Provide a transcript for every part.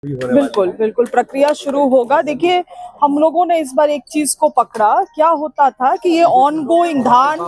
बिल्कुल बिल्कुल प्रक्रिया शुरू होगा। देखिए, हम लोगों ने इस बार एक चीज को पकड़ा। क्या होता था कि ये ऑनगोइंग धान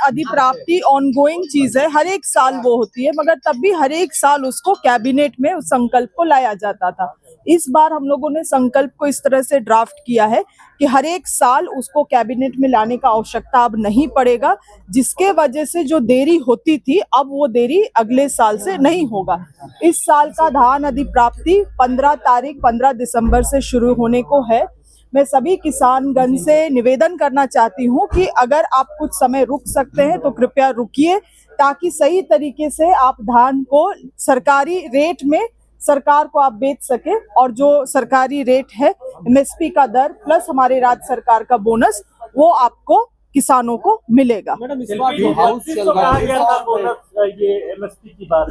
अधिप्राप्ति ऑनगोइंग चीज है, हर एक साल वो होती है, मगर तब भी हर एक साल उसको कैबिनेट में उस संकल्प को लाया जाता था। इस बार हम लोगों ने संकल्प को इस तरह से ड्राफ्ट किया है कि हर एक साल उसको कैबिनेट में लाने का आवश्यकता अब नहीं पड़ेगा, जिसके वजह से जो देरी होती थी अब वो देरी अगले साल से नहीं होगा। इस साल का धान अधिप्राप्ति 15 दिसंबर से शुरू होने को है। मैं सभी किसानगण से निवेदन करना चाहती हूँ कि अगर आप कुछ समय रुक सकते हैं तो कृपया रुकिए, ताकि सही तरीके से आप धान को सरकारी रेट में सरकार को आप बेच सके, और जो सरकारी रेट है एमएसपी का दर प्लस हमारे राज्य सरकार का बोनस वो आपको किसानों को मिलेगा। मैडम, इस बार जो हाउस चल रहा है ये एमएसपी की बात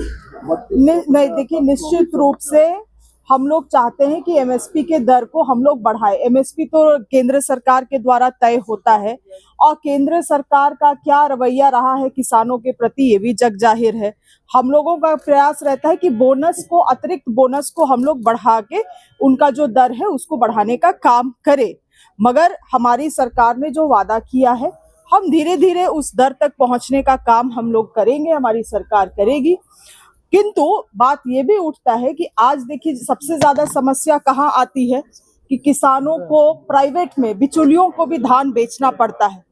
नहीं, देखिए, निश्चित रूप से हम लोग चाहते हैं कि एमएसपी के दर को हम लोग बढ़ाएं। एमएसपी तो केंद्र सरकार के द्वारा तय होता है, और केंद्र सरकार का क्या रवैया रहा है किसानों के प्रति ये भी जग जाहिर है। हम लोगों का प्रयास रहता है कि बोनस को, अतिरिक्त बोनस को हम लोग बढ़ा के उनका जो दर है उसको बढ़ाने का काम करें। मगर हमारी सरकार ने जो वादा किया है, हम धीरे धीरे उस दर तक पहुंचने का काम हम लोग करेंगे, हमारी सरकार करेगी। किंतु बात ये भी उठता है कि आज देखिए सबसे ज्यादा समस्या कहाँ आती है कि किसानों को प्राइवेट में बिचौलियों को भी धान बेचना पड़ता है,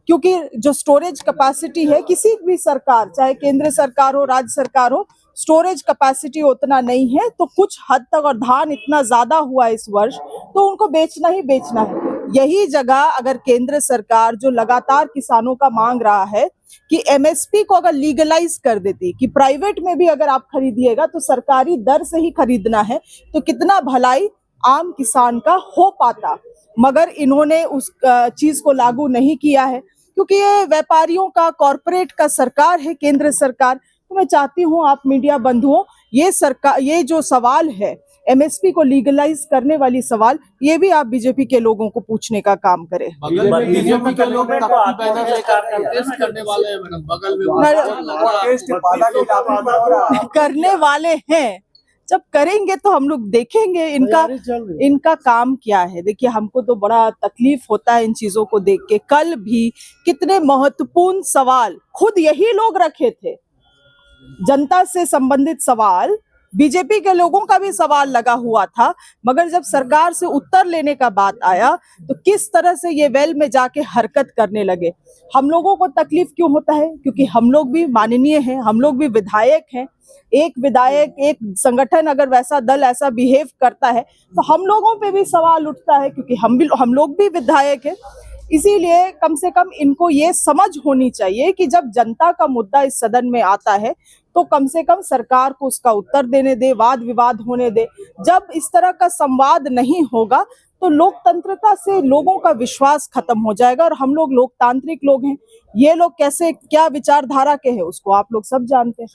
क्योंकि जो स्टोरेज कैपेसिटी है किसी भी सरकार, चाहे केंद्र सरकार हो राज्य सरकार हो, स्टोरेज कैपेसिटी उतना नहीं है। तो कुछ हद तक, और धान इतना ज्यादा हुआ इस वर्ष, तो उनको बेचना ही बेचना है। यही जगह अगर केंद्र सरकार जो लगातार किसानों का मांग रहा है कि एमएसपी को अगर लीगलाइज कर देती, कि प्राइवेट में भी अगर आप खरीदिएगा तो सरकारी दर से ही खरीदना है, तो कितना भलाई आम किसान का हो पाता। मगर इन्होंने उस चीज को लागू नहीं किया है, क्योंकि ये व्यापारियों का, कॉरपोरेट का सरकार है केंद्र सरकार। तो मैं चाहती हूँ आप मीडिया बंधुओं, ये जो सवाल है एमएसपी को लीगलाइज करने वाली सवाल, ये भी आप बीजेपी के लोगों को पूछने का काम करें। बीजेपी के लोग करने वाले हैं मैडम, बगल में करने वाले हैं। जब करेंगे तो हम लोग देखेंगे इनका काम क्या है। देखिए, हमको तो बड़ा तकलीफ होता है इन चीजों को देख के। कल भी कितने महत्वपूर्ण सवाल खुद यही लोग रखे थे, जनता से संबंधित सवाल, बीजेपी के लोगों का भी सवाल लगा हुआ था, मगर जब सरकार से उत्तर लेने का बात आया तो किस तरह से ये वेल में जाके हरकत करने लगे। हम लोगों को तकलीफ क्यों होता है? क्योंकि हम लोग भी माननीय हैं, हम लोग भी विधायक हैं। एक विधायक, एक संगठन अगर वैसा दल ऐसा बिहेव करता है तो हम लोगों पे भी सवाल उठता है, क्योंकि हम लोग भी विधायक हैं। इसीलिए कम से कम इनको ये समझ होनी चाहिए कि जब जनता का मुद्दा इस सदन में आता है तो कम से कम सरकार को उसका उत्तर देने दे, वाद विवाद होने दे। जब इस तरह का संवाद नहीं होगा तो लोकतंत्रता से लोगों का विश्वास खत्म हो जाएगा, और हम लोग लोकतांत्रिक लोग हैं। ये लोग कैसे, क्या विचारधारा के हैं उसको आप लोग सब जानते हैं।